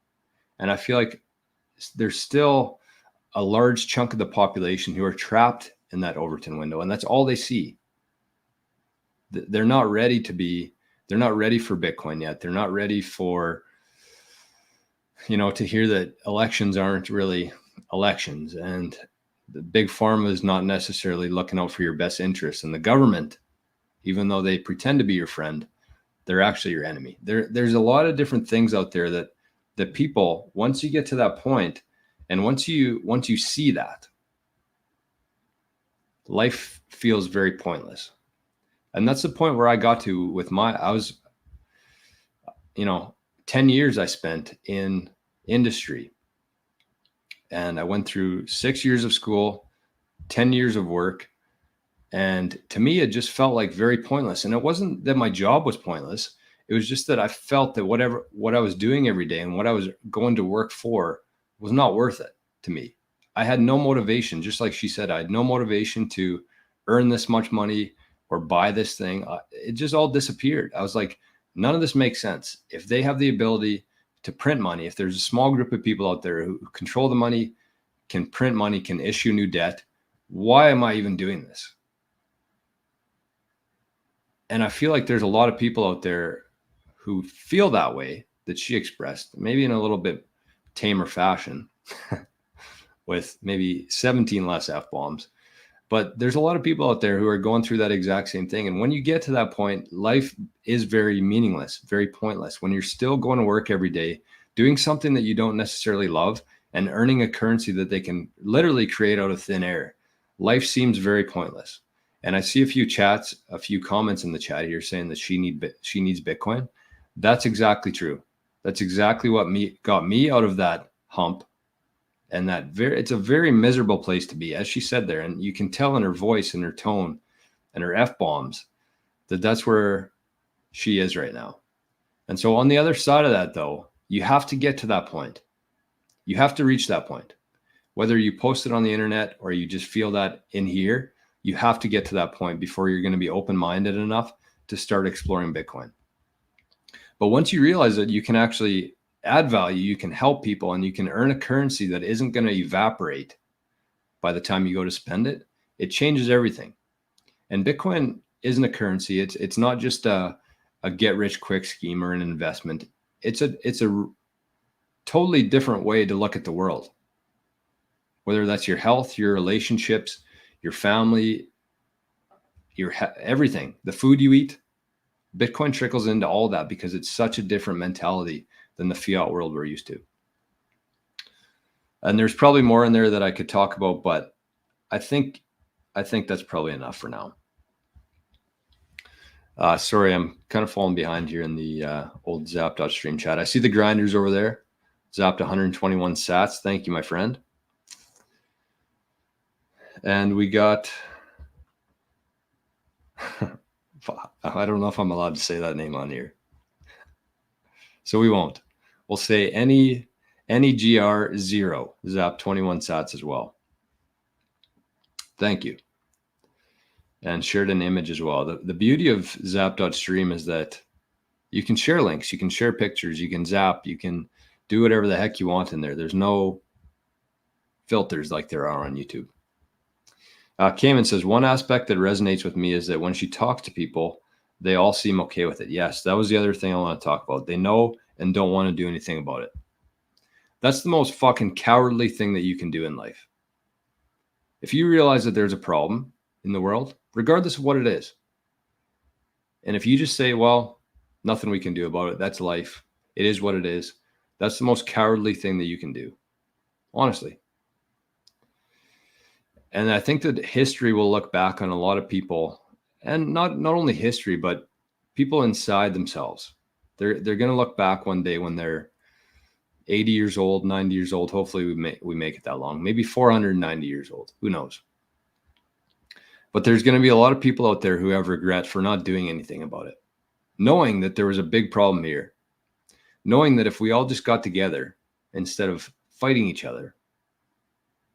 And I feel like there's still a large chunk of the population who are trapped in that Overton window, and that's all they see. They're not ready for Bitcoin yet. They're not ready for, to hear that elections aren't really elections, and the big pharma is not necessarily looking out for your best interests, and the government, even though they pretend to be your friend, they're actually your enemy. There's a lot of different things out there that people, once you get to that point, and once you see that, life feels very pointless. And that's the point where I got to with I was 10 years I spent in industry. And I went through 6 years of school, 10 years of work. And to me, it just felt like very pointless. And it wasn't that my job was pointless. It was just that I felt that what I was doing every day and what I was going to work for was not worth it to me. I had no motivation. Just like she said, I had no motivation to earn this much money or buy this thing. It just all disappeared. I was like, none of this makes sense. If they have the ability to print money, if there's a small group of people out there who control the money, can print money, can issue new debt, why am I even doing this? And I feel like there's a lot of people out there who feel that way, that she expressed, maybe in a little bit tamer fashion with maybe 17 less F-bombs. But there's a lot of people out there who are going through that exact same thing. And when you get to that point, life is very meaningless, very pointless. When you're still going to work every day, doing something that you don't necessarily love and earning a currency that they can literally create out of thin air, life seems very pointless. And I see a few comments in the chat here saying that she needs Bitcoin. That's exactly true. That's exactly what got me out of that hump. And it's a very miserable place to be, as she said there. And you can tell in her voice and her tone and her F-bombs that that's where she is right now. And so on the other side of that, though, you have to get to that point. You have to reach that point. Whether you post it on the internet or you just feel that in here, you have to get to that point before you're going to be open-minded enough to start exploring Bitcoin. But once you realize that you can actually add value, you can help people, and you can earn a currency that isn't going to evaporate by the time you go to spend it, it changes everything. And Bitcoin isn't a currency. It's not just a get-rich-quick scheme or an investment. It's a totally different way to look at the world. Whether that's your health, your relationships, your family, everything, the food you eat, Bitcoin trickles into all that because it's such a different mentality than the fiat world we're used to. And there's probably more in there that I could talk about, but I think that's probably enough for now. Sorry, I'm kind of falling behind here in the old Zap.stream chat. I see the grinders over there. Zapped 121 sats. Thank you, my friend. And we got, I don't know if I'm allowed to say that name on here. So we won't. We'll say any GR0, Zap 21 sats as well. Thank you. And shared an image as well. The beauty of Zap.stream is that you can share links, you can share pictures, you can zap, you can do whatever the heck you want in there. There's no filters like there are on YouTube. Cayman says, one aspect that resonates with me is that when she talks to people, they all seem okay with it. Yes, that was the other thing I want to talk about. They know and don't want to do anything about it. That's the most fucking cowardly thing that you can do in life. If you realize that there's a problem in the world, regardless of what it is, and if you just say, well, nothing we can do about it, that's life, it is what it is, that's the most cowardly thing that you can do, honestly. And I think that history will look back on a lot of people, and not only history, but people inside themselves. They're going to look back one day when they're 80 years old, 90 years old. Hopefully we make it that long, maybe 490 years old. Who knows? But there's going to be a lot of people out there who have regret for not doing anything about it, knowing that there was a big problem here, knowing that if we all just got together instead of fighting each other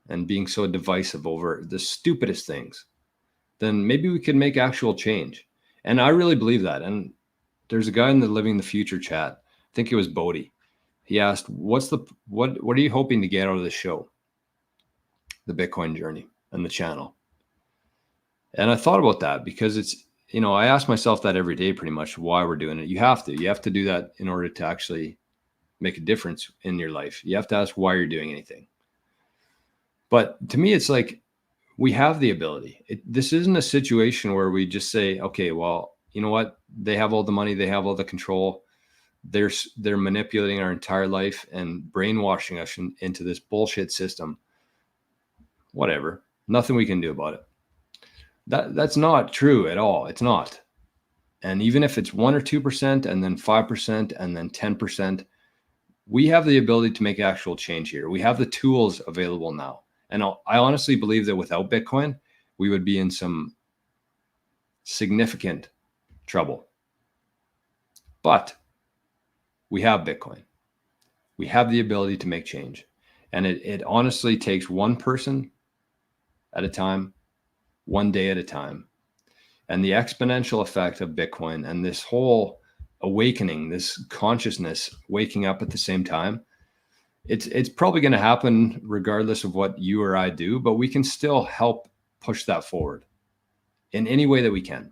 and being so divisive over the stupidest things, then maybe we could make actual change. And I really believe that. And there's a guy in the Living the Future chat, I think it was Bodie. He asked, what are you hoping to get out of the show? The Bitcoin journey and the channel. And I thought about that because it's, I ask myself that every day pretty much why we're doing it. You have to do that in order to actually make a difference in your life. You have to ask why you're doing anything. But to me, it's like we have the ability. This isn't a situation where we just say, okay, well, you know what? They have all the money. They have all the control. They're manipulating our entire life and brainwashing us into this bullshit system. Whatever. Nothing we can do about it. That's not true at all. It's not. And even if it's 1 or 2% and then 5% and then 10%, we have the ability to make actual change here. We have the tools available now. And I honestly believe that without Bitcoin, we would be in some significant trouble. But we have Bitcoin. We have the ability to make change. And it honestly takes one person at a time, one day at a time. And the exponential effect of Bitcoin and this whole awakening, this consciousness waking up at the same time, it's probably going to happen regardless of what you or I do, but we can still help push that forward in any way that we can.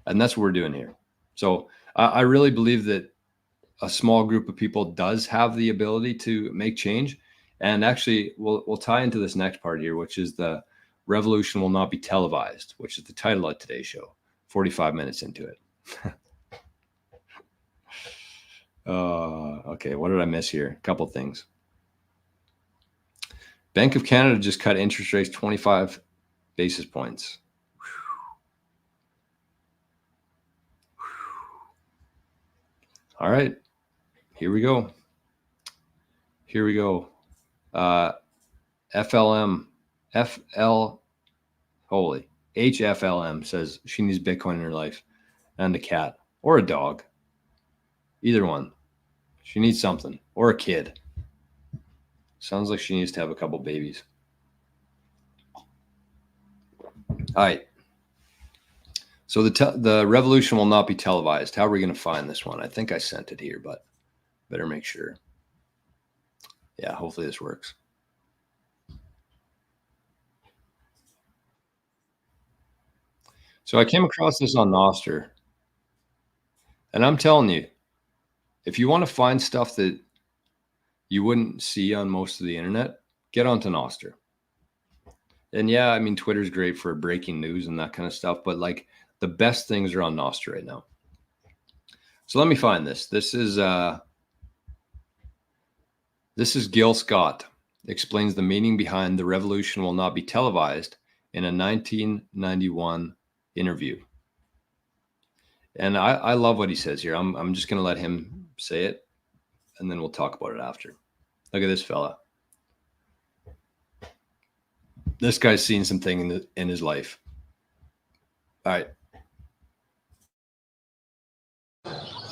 And that's what we're doing here. So I really believe that a small group of people does have the ability to make change. And actually, we'll tie into this next part here, which is the revolution will not be televised, which is the title of today's show, 45 minutes into it. Okay, what did I miss here? A couple things. Bank of Canada just cut interest rates 25 basis points. Whew. All right, here we go. Here we go. HFLM says she needs Bitcoin in her life and a cat or a dog. Either one. She needs something, or a kid. Sounds like she needs to have a couple babies. All right. So the revolution will not be televised. How are we going to find this one? I think I sent it here, but better make sure. Yeah, hopefully this works. So I came across this on NOSTR. And I'm telling you, if you want to find stuff that you wouldn't see on most of the internet, get onto NOSTR. And yeah, I mean, Twitter's great for breaking news and that kind of stuff, but like the best things are on NOSTR right now. So let me find this. This is Gil Scott explains the meaning behind the revolution will not be televised in a 1991 interview. And I love what he says here. I'm just going to let him say it, and then we'll talk about it after. Look at this fella. This guy's seen something in his life. All right.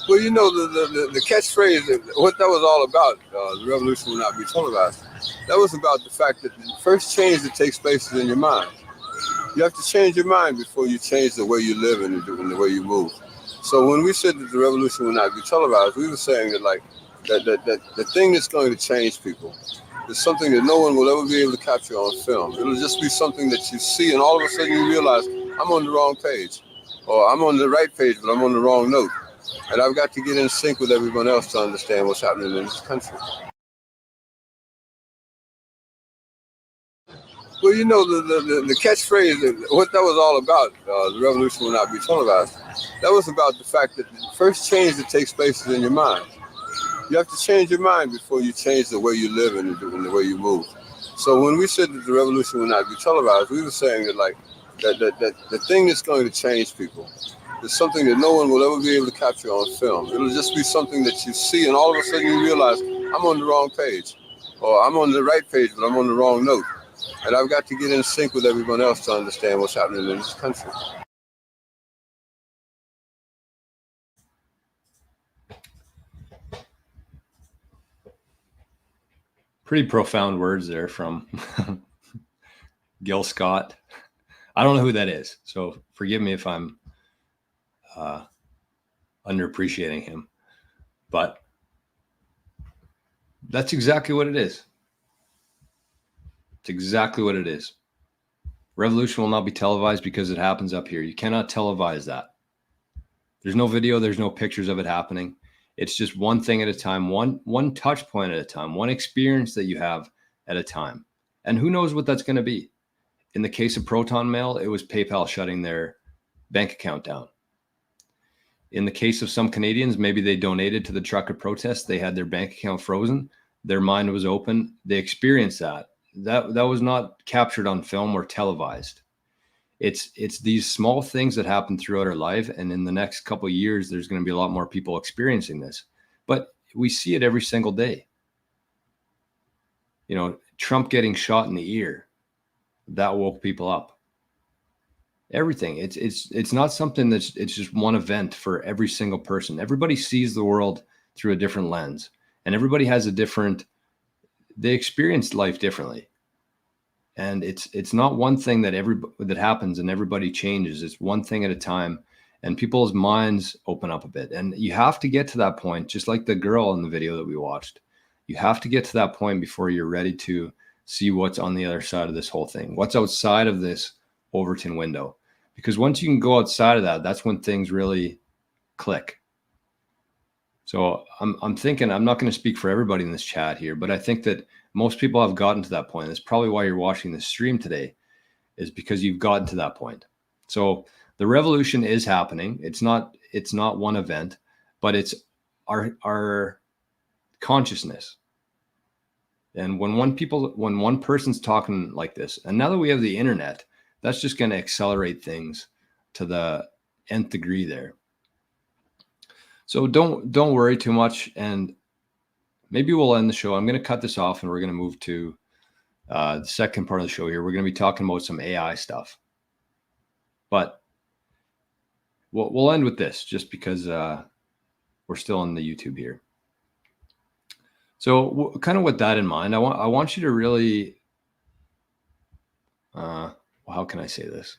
Well, you know, the catchphrase, what that was all about, the revolution will not be televised, that was about the fact that the first change that takes place is in your mind. You have to change your mind before you change the way you live and the way you move. So when we said that the revolution will not be televised, we were saying that like that the thing that's going to change people is something that no one will ever be able to capture on film. It'll just be something that you see, and all of a sudden you realize, I'm on the wrong page, or I'm on the right page, but I'm on the wrong note. And I've got to get in sync with everyone else to understand what's happening in this country. Well, you know, the catchphrase, what that was all about, the revolution will not be televised, that was about the fact that the first change that takes place is in your mind. You have to change your mind before you change the way you live and the way you move. So when we said that the revolution will not be televised, we were saying that like that the thing that's going to change people is something that no one will ever be able to capture on film. It'll just be something that you see, and all of a sudden you realize, I'm on the wrong page, or I'm on the right page, but I'm on the wrong note. And I've got to get in sync with everyone else to understand what's happening in this country. Pretty profound words there from Gil Scott. I don't know who that is, so forgive me if I'm underappreciating him, but that's exactly what it is. It's exactly what it is. Revolution will not be televised because it happens up here. You cannot televise that. There's no video, there's no pictures of it happening. It's just one thing at a time, one touch point at a time, one experience that you have at a time. And who knows what that's going to be. In the case of Proton Mail, it was PayPal shutting their bank account down. In the case of some Canadians, maybe they donated to the trucker protest. They had their bank account frozen. Their mind was open. They experienced that. That was not captured on film or televised. It's these small things that happen throughout our life. And in the next couple of years, there's going to be a lot more people experiencing this. But we see it every single day. You know, Trump getting shot in the ear, that woke people up. Everything. It's not something it's just one event for every single person. Everybody sees the world through a different lens, and everybody has they experience life differently. And it's not one thing that happens and everybody changes. It's one thing at a time, and people's minds open up a bit. And you have to get to that point, just like the girl in the video that we watched. You have to get to that point before you're ready to see what's on the other side of this whole thing, what's outside of this Overton window. Because once you can go outside of that, that's when things really click. So I'm thinking, I'm not going to speak for everybody in this chat here, but I think that most people have gotten to that point. That's probably why you're watching this stream today, is because you've gotten to that point. So the revolution is happening. It's not one event, but it's our consciousness. And when one person's talking like this, and now that we have the internet, that's just going to accelerate things to the nth degree there. So don't worry too much, and maybe we'll end the show. I'm going to cut this off, and we're going to move to the second part of the show here. We're going to be talking about some AI stuff, but we'll end with this just because we're still on the YouTube here. So kind of with that in mind, I want you to really, well, how can I say this?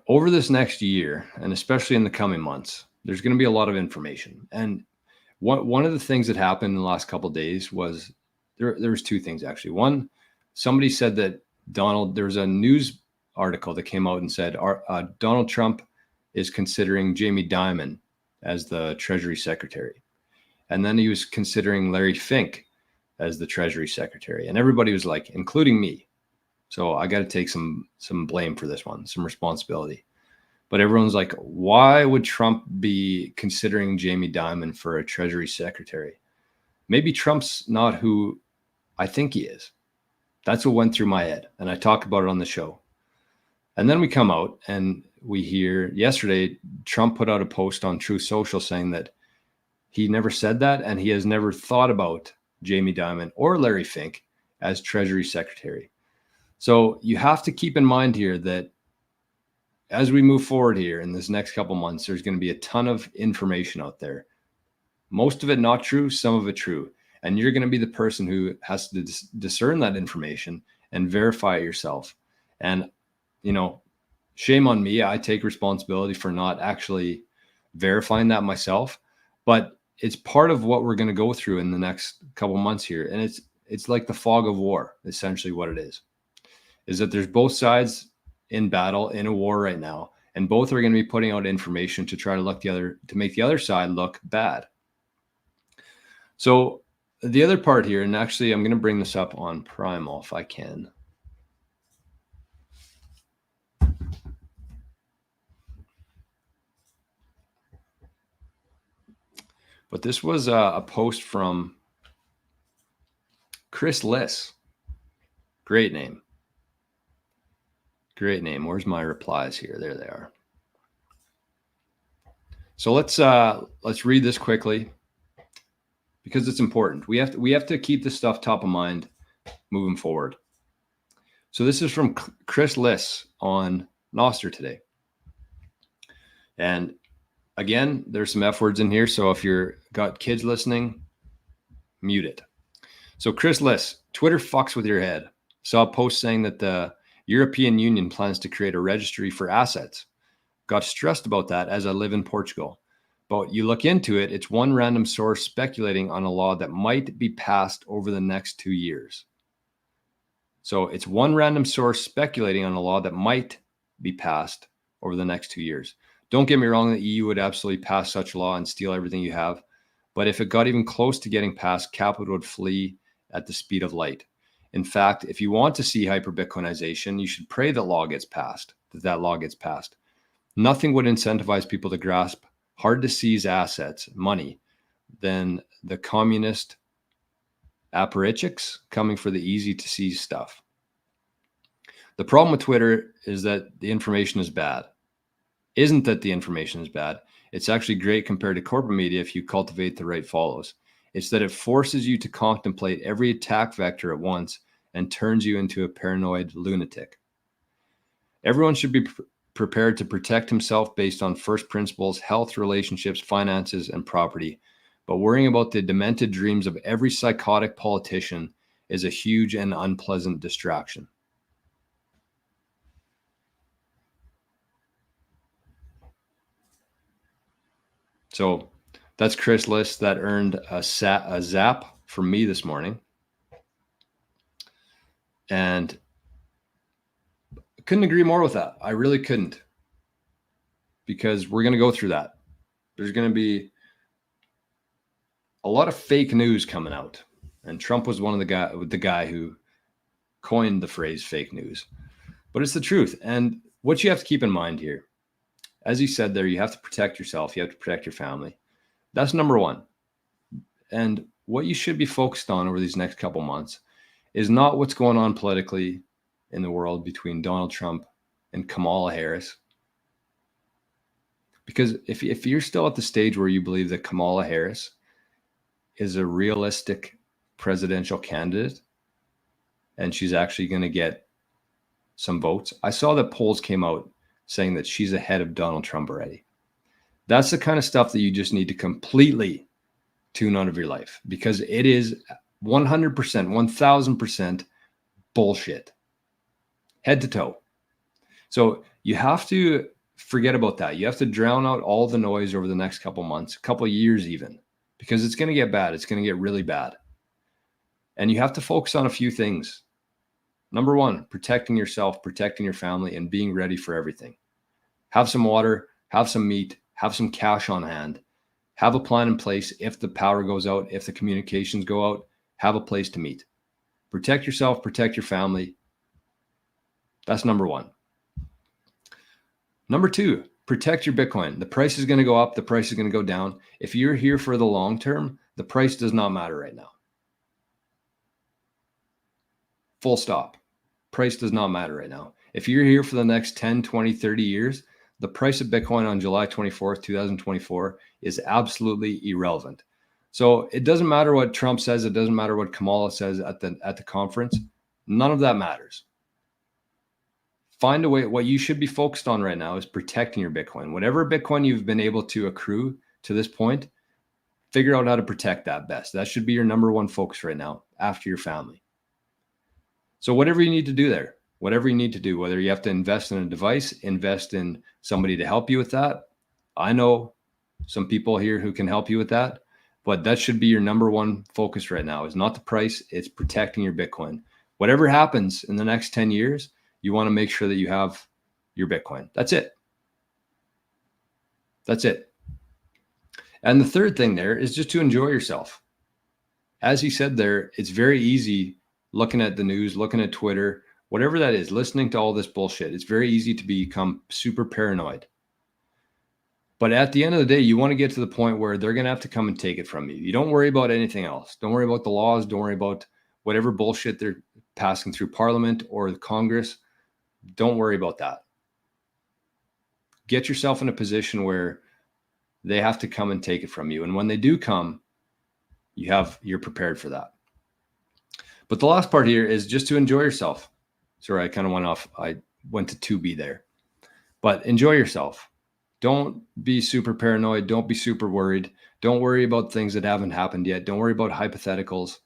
Over this next year, and especially in the coming months, there's going to be a lot of information. And one of the things that happened in the last couple of days was there was two things, actually. One, somebody said that there's a news article that came out and said Donald Trump is considering Jamie Dimon as the Treasury Secretary. And then he was considering Larry Fink as the Treasury Secretary. And everybody was like, including me. So I got to take some blame for this one, some responsibility. But everyone's like, why would Trump be considering Jamie Dimon for a Treasury Secretary? Maybe Trump's not who I think he is. That's what went through my head. And I talk about it on the show. And then we come out and we hear yesterday, Trump put out a post on Truth Social saying that he never said that, and he has never thought about Jamie Dimon or Larry Fink as Treasury Secretary. So you have to keep in mind here that as we move forward here in this next couple months, there's going to be a ton of information out there. Most of it not true, some of it true. And you're going to be the person who has to discern that information and verify it yourself. And, shame on me. I take responsibility for not actually verifying that myself. But it's part of what we're going to go through in the next couple months here. And it's like the fog of war, essentially what it is that there's both sides in battle in a war right now, and both are going to be putting out information to try to make the other side look bad. So the other part here, and actually I'm going to bring this up on Primal if I can. But this was a post from Crysler. Great name. Great name. Where's my replies here? There they are. So let's read this quickly because it's important. We have to keep this stuff top of mind moving forward. So this is from Crysler on NOSTR today. And again, there's some F words in here. So if you're got kids listening, mute it. So Crysler, Twitter fucks with your head. Saw a post saying that the European Union plans to create a registry for assets. Got stressed about that as I live in Portugal. But you look into it, it's one random source speculating on a law that might be passed over the next 2 years. So it's one random source speculating on a law that might be passed over the next 2 years. Don't get me wrong, the EU would absolutely pass such a law and steal everything you have. But if it got even close to getting passed, capital would flee at the speed of light. In fact, if you want to see hyper-Bitcoinization, you should pray that law gets passed, that law gets passed. Nothing would incentivize people to grasp hard-to-seize assets, money, than the communist apparatchiks coming for the easy-to-seize stuff. The problem with Twitter is that the information is bad. Isn't that the information is bad. It's actually great compared to corporate media if you cultivate the right follows. It's that it forces you to contemplate every attack vector at once and turns you into a paranoid lunatic. Everyone should be prepared to protect himself based on first principles, health, relationships, finances, and property. But worrying about the demented dreams of every psychotic politician is a huge and unpleasant distraction. So that's Crysler that earned a zap from me this morning. And couldn't agree more with that. I really couldn't. Because we're going to go through that. There's going to be a lot of fake news coming out. And Trump was one of the guy who coined the phrase fake news. But it's the truth. And what you have to keep in mind here, as you said there, you have to protect yourself. You have to protect your family. That's number one. And what you should be focused on over these next couple months is not what's going on politically in the world between Donald Trump and Kamala Harris. Because if you're still at the stage where you believe that Kamala Harris is a realistic presidential candidate and she's actually going to get some votes. I saw that polls came out saying that she's ahead of Donald Trump already. That's the kind of stuff that you just need to completely tune out of your life, because it is 100%, 1000% bullshit, head to toe. So you have to forget about that. You have to drown out all the noise over the next couple months, a couple years even, because it's going to get bad. It's going to get really bad. And you have to focus on a few things. Number one, protecting yourself, protecting your family, and being ready for everything. Have some water, have some meat, have some cash on hand, have a plan in place. If the power goes out, if the communications go out, have a place to meet. Protect yourself, protect your family. That's number one. Number two, protect your Bitcoin. The price is going to go up. The price is going to go down. If you're here for the long term, the price does not matter right now. Full stop. Price does not matter right now. If you're here for the next 10, 20, 30 years, the price of Bitcoin on July 24th, 2024 is absolutely irrelevant. So it doesn't matter what Trump says. It doesn't matter what Kamala says at the conference. None of that matters. Find a way. What you should be focused on right now is protecting your Bitcoin. Whatever Bitcoin you've been able to accrue to this point, figure out how to protect that best. That should be your number one focus right now after your family. So whatever you need to do there, whatever you need to do, whether you have to invest in a device, invest in somebody to help you with that. I know some people here who can help you with that, but that should be your number one focus right now, is not the price, it's protecting your Bitcoin. Whatever happens in the next 10 years, you want to make sure that you have your Bitcoin. That's it. That's it. And the third thing there is just to enjoy yourself. As he said there, it's very easy looking at the news, looking at Twitter, whatever that is, listening to all this bullshit. It's very easy to become super paranoid. But at the end of the day, you want to get to the point where they're going to have to come and take it from you. You don't worry about anything else. Don't worry about the laws. Don't worry about whatever bullshit they're passing through Parliament or the Congress. Don't worry about that. Get yourself in a position where they have to come and take it from you. And when they do come, you're prepared for that. But the last part here is just to enjoy yourself. Sorry, I kind of went off. I went to 2B there. But enjoy yourself. Don't be super paranoid. Don't be super worried. Don't worry about things that haven't happened yet. Don't worry about hypotheticals,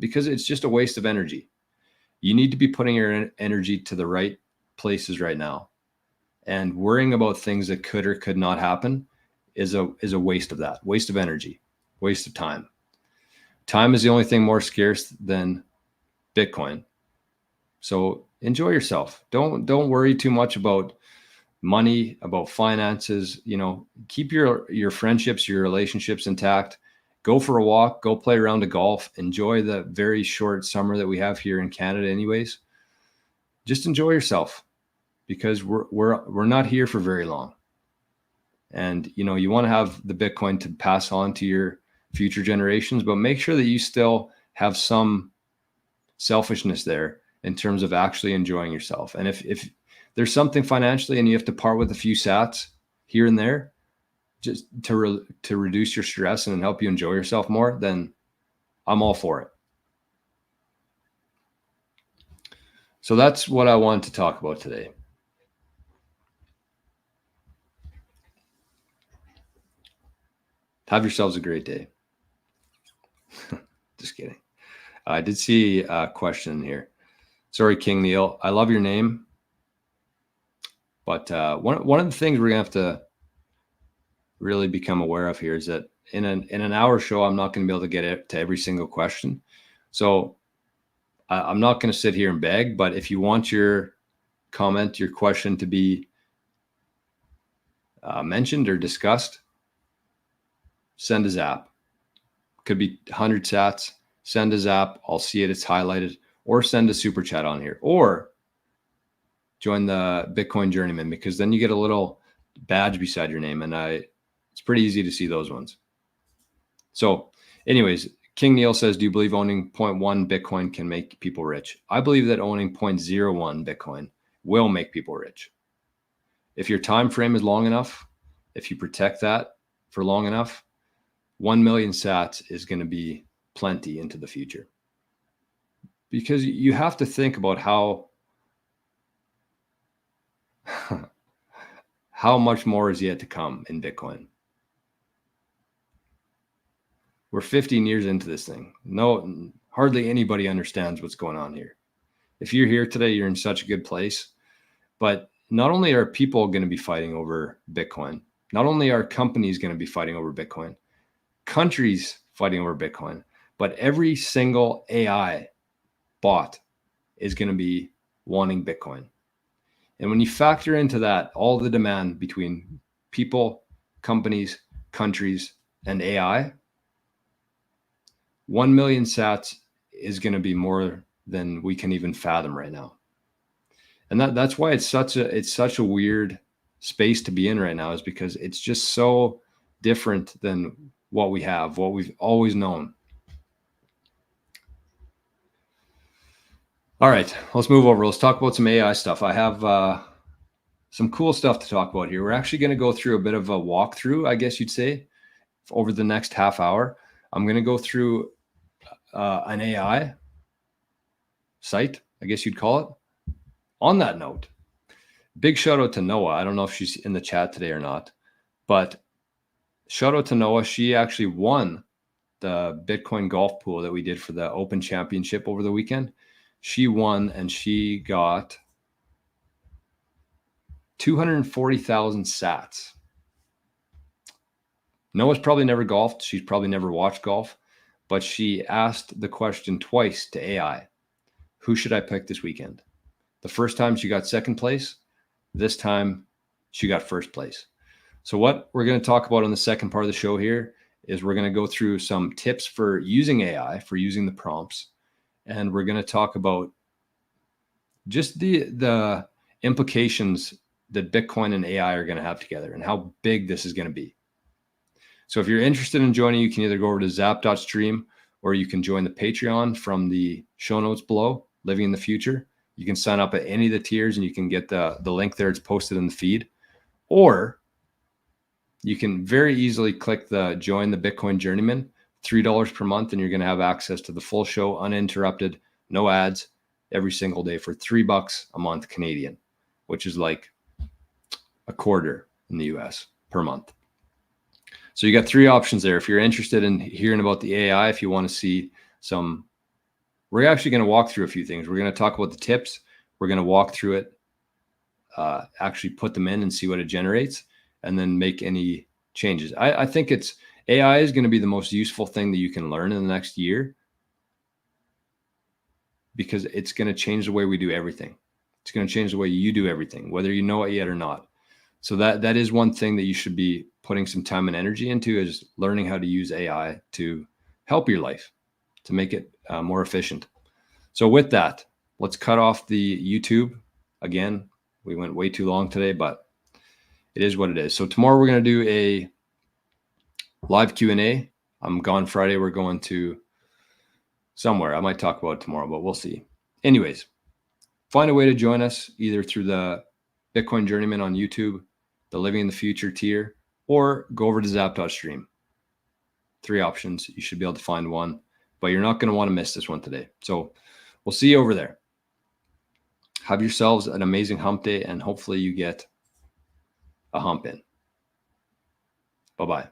because it's just a waste of energy. You need to be putting your energy to the right places right now. And worrying about things that could or could not happen is a waste of that. Waste of energy. Waste of time. Time is the only thing more scarce than Bitcoin. So enjoy yourself. Don't worry too much about money, about finances. Keep your friendships, your relationships intact. Go for a walk, go play around of golf, enjoy the very short summer that we have here in Canada anyways. Just enjoy yourself, because we're not here for very long. And you want to have the Bitcoin to pass on to your future generations, but make sure that you still have some selfishness there in terms of actually enjoying yourself. And if there's something financially and you have to part with a few sats here and there just to reduce your stress and help you enjoy yourself more, then I'm all for it. So that's what I wanted to talk about today. Have yourselves a great day. Just kidding. I did see a question here. Sorry, King Neil. I love your name. But one of the things we're going to have to really become aware of here is that in an hour show, I'm not going to be able to get it to every single question. So I'm not going to sit here and beg, but if you want your comment, your question to be mentioned or discussed, send a zap. Could be 100 sats. Send a zap. I'll see it. It's highlighted. Or send a super chat on here. Or join the Bitcoin Journeyman, because then you get a little badge beside your name. And it's pretty easy to see those ones. So anyways, King Neil says, do you believe owning 0.1 Bitcoin can make people rich? I believe that owning 0.01 Bitcoin will make people rich. If your time frame is long enough, if you protect that for long enough, 1 million sats is going to be plenty into the future. Because you have to think about how much more is yet to come in Bitcoin. We're 15 years into this thing. No, hardly anybody understands what's going on here. If you're here today, you're in such a good place. But not only are people going to be fighting over Bitcoin, not only are companies going to be fighting over Bitcoin, countries fighting over Bitcoin, but every single AI bot is going to be wanting Bitcoin. And when you factor into that, all the demand between people, companies, countries, and AI, 1 million sats is going to be more than we can even fathom right now. And that's why it's such a weird space to be in right now, is because it's just so different than what we have, what we've always known. All right, let's move over. Let's talk about some AI stuff. I have some cool stuff to talk about here. We're actually going to go through a bit of a walkthrough, I guess you'd say, over the next half hour. I'm going to go through an AI site, I guess you'd call it. On that note, big shout out to Noah. I don't know if she's in the chat today or not, but shout out to Noah. She actually won the Bitcoin golf pool that we did for the Open Championship over the weekend. She won and she got 240,000 sats. Noah's probably never golfed. She's probably never watched golf, but she asked the question twice to AI, who should I pick this weekend? The first time she got second place. This time she got first place. So what we're going to talk about in the second part of the show here is we're going to go through some tips for using AI, for using the prompts. And we're going to talk about just the implications that Bitcoin and AI are going to have together and how big this is going to be. So if you're interested in joining, you can either go over to zap.stream or you can join the Patreon from the show notes below, Living in the Future. You can sign up at any of the tiers and you can get the link there. It's posted in the feed. Or you can very easily click the Join the Bitcoin Journeyman, $3 per month, and you're going to have access to the full show uninterrupted, no ads, every single day for $3 a month Canadian, which is like a quarter in the US per month. So you got three options there. If you're interested in hearing about the AI, if you want to see some, we're actually going to walk through a few things. We're going to talk about the tips. We're going to walk through it, actually put them in and see what it generates, and then make any changes. I think AI is going to be the most useful thing that you can learn in the next year, because it's going to change the way we do everything. It's going to change the way you do everything, whether you know it yet or not. So that is one thing that you should be putting some time and energy into, is learning how to use AI to help your life, to make it more efficient. So with that, let's cut off the YouTube. Again, we went way too long today, but it is what it is. So tomorrow we're going to do a live Q&A. I'm gone Friday. We're going to somewhere. I might talk about it tomorrow, but we'll see. Anyways, find a way to join us either through the Bitcoin Journeyman on YouTube, the Living in the Future tier, or go over to zap.stream. 3 options. You should be able to find one, but you're not going to want to miss this one today. So we'll see you over there. Have yourselves an amazing hump day, and hopefully you get a hump in. Bye-bye.